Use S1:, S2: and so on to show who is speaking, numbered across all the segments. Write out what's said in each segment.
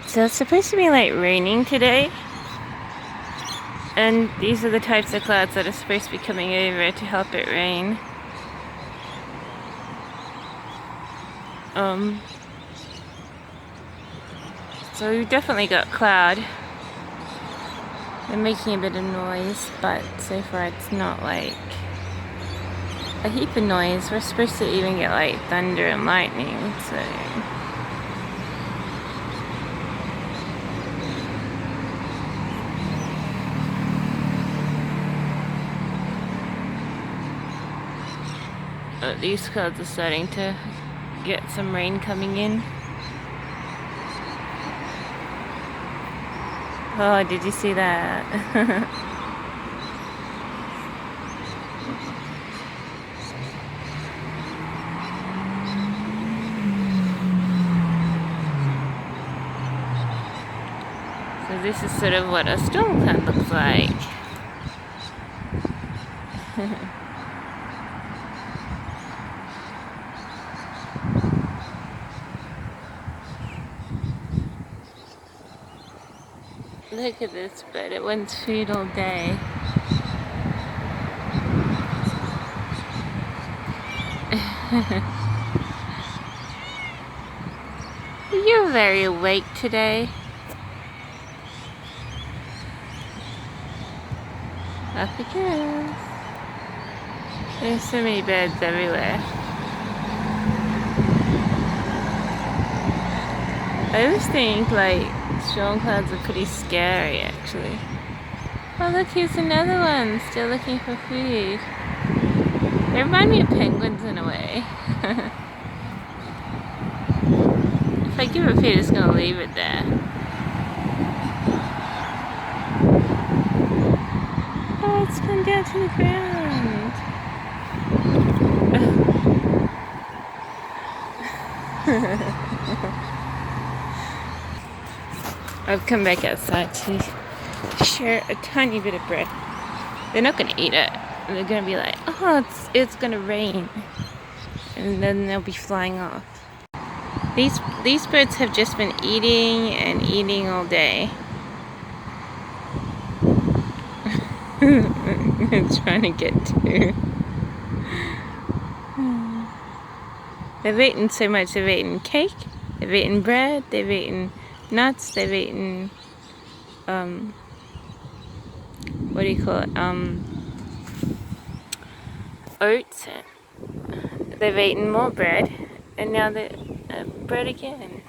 S1: So it's supposed to be like raining today. And these are the types of clouds that are supposed to be coming over to help it rain. So we've definitely got cloud. They're making a bit of noise, but so far it's not like a heap of noise. We're supposed to even get like thunder and lightning, so these clouds are starting to get some rain coming in. Oh, did you see that? So this is sort of what a storm cloud looks like. Look at this bird, it wants food all day. You're very awake today. Up it goes. There's so many birds everywhere. I always think like storm clouds are pretty scary actually. Oh look, here's another one, still looking for food. They remind me of penguins in a way. If I give it food, it's gonna leave it there. Oh, it's gone down to the ground. I've come back outside to share a tiny bit of bread. They're not gonna eat it. They're gonna be like, oh, it's gonna rain, and then they'll be flying off. These birds have just been eating and eating all day. I'm trying to get to. They've eaten so much. They've eaten cake, they've eaten bread, they've eaten nuts, they've eaten, what do you call it, oats. They've eaten more bread, and now they're bread again.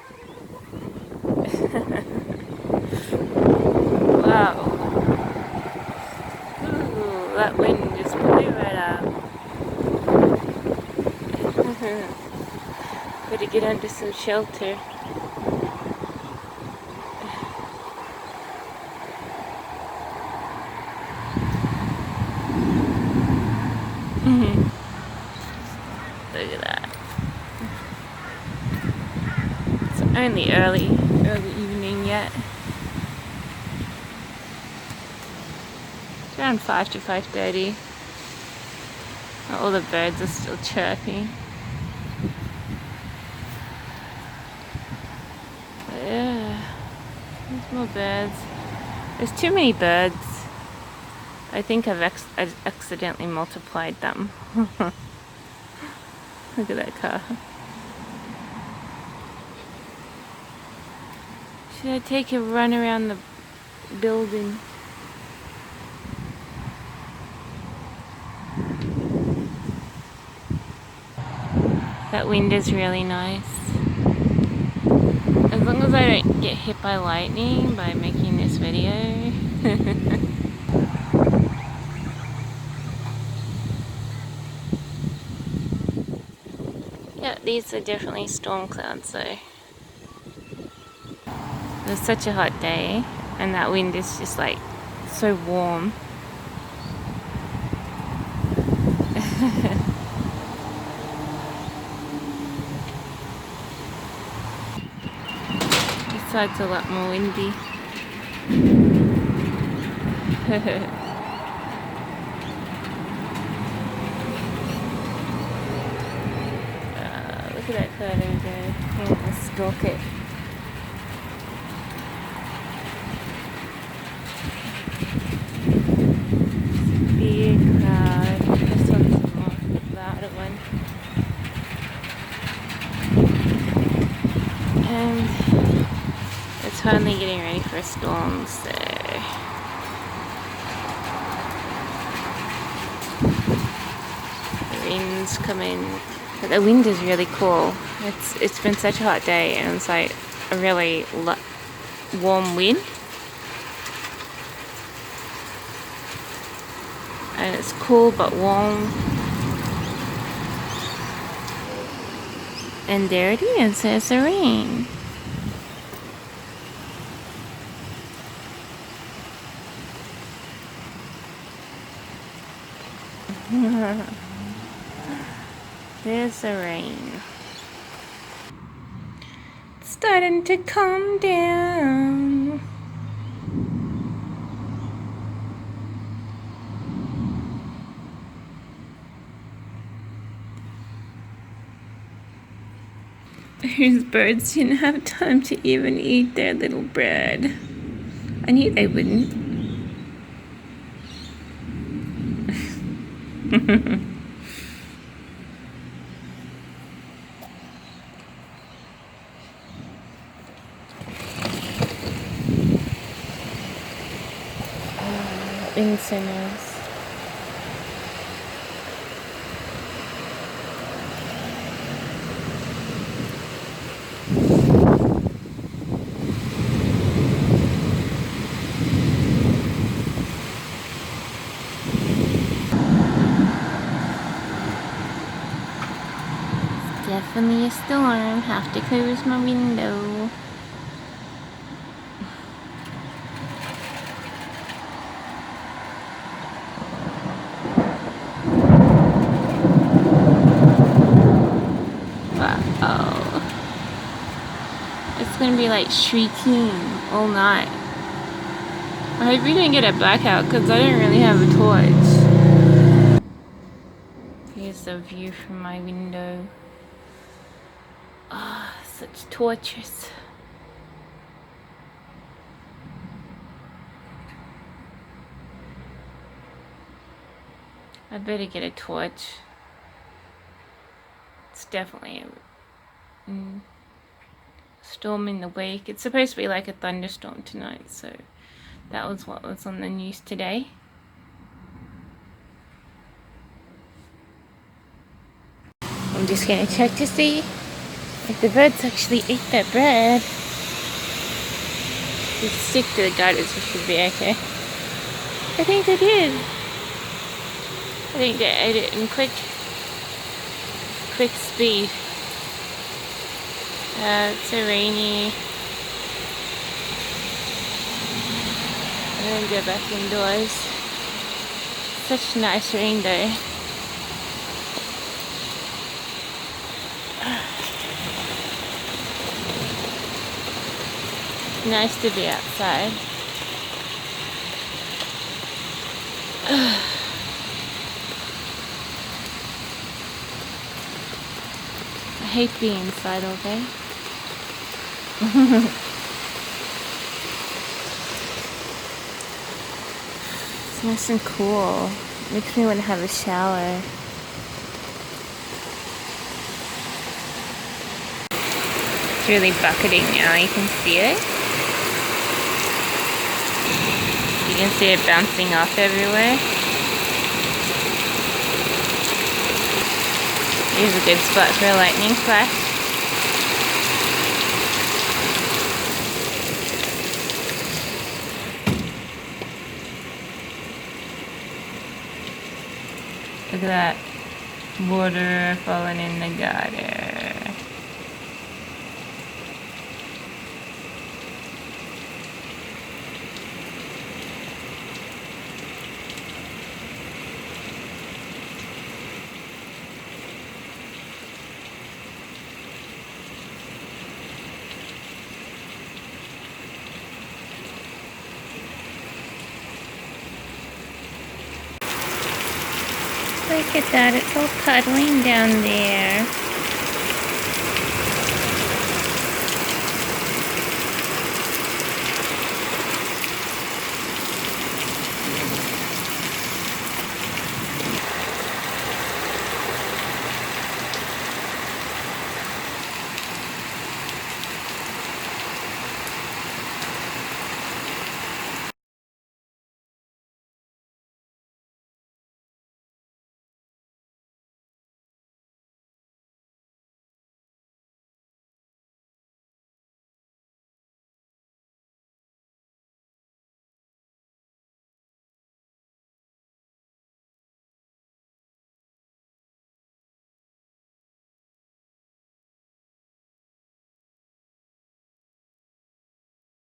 S1: Wow. Ooh, that wind just blew right up. Better get under some shelter. Look at that. It's only early evening yet. It's around 5 to 5:30. All the birds are still chirping. But yeah, there's more birds. There's too many birds. I think I've accidentally multiplied them. Look at that car. Should I take a run around the building? That wind is really nice. As long as I don't get hit by lightning by making this video. Yeah, these are definitely storm clouds though. It's such a hot day, and that wind is just like so warm. This side's a lot more windy. Look at that cloud over there. I'm gonna stalk it. It's finally getting ready for a storm, so the wind's coming. But the wind is really cool. It's been such a hot day, and it's like a really warm wind. And it's cool but warm. And there it is, there's the rain. There's the rain. It's starting to calm down. These birds didn't have time to even eat their little bread. I knew they wouldn't. Incense. Definitely a storm. Have to close my window. Wow. It's gonna be like shrieking all night. I hope we didn't get a blackout because I don't really have a torch. Here's the view from my window. Ah, oh, such torches. I better get a torch. It's definitely a storm in the wake. It's supposed to be like a thunderstorm tonight, so that was what was on the news today. I'm just gonna check to see if the birds actually ate that bread. Just stick to the gutters, we should be okay. I think they did. I think they ate it in quick speed. It's so rainy. I'm gonna go back indoors. Such nice rain day. Nice to be outside. I hate being inside all day. It's nice and cool. Makes me want to have a shower. It's really bucketing now, you can see it. You can see it bouncing off everywhere. Here's a good spot for a lightning flash. Look at that water falling in the gutter. Look at that, it's all puddling down there.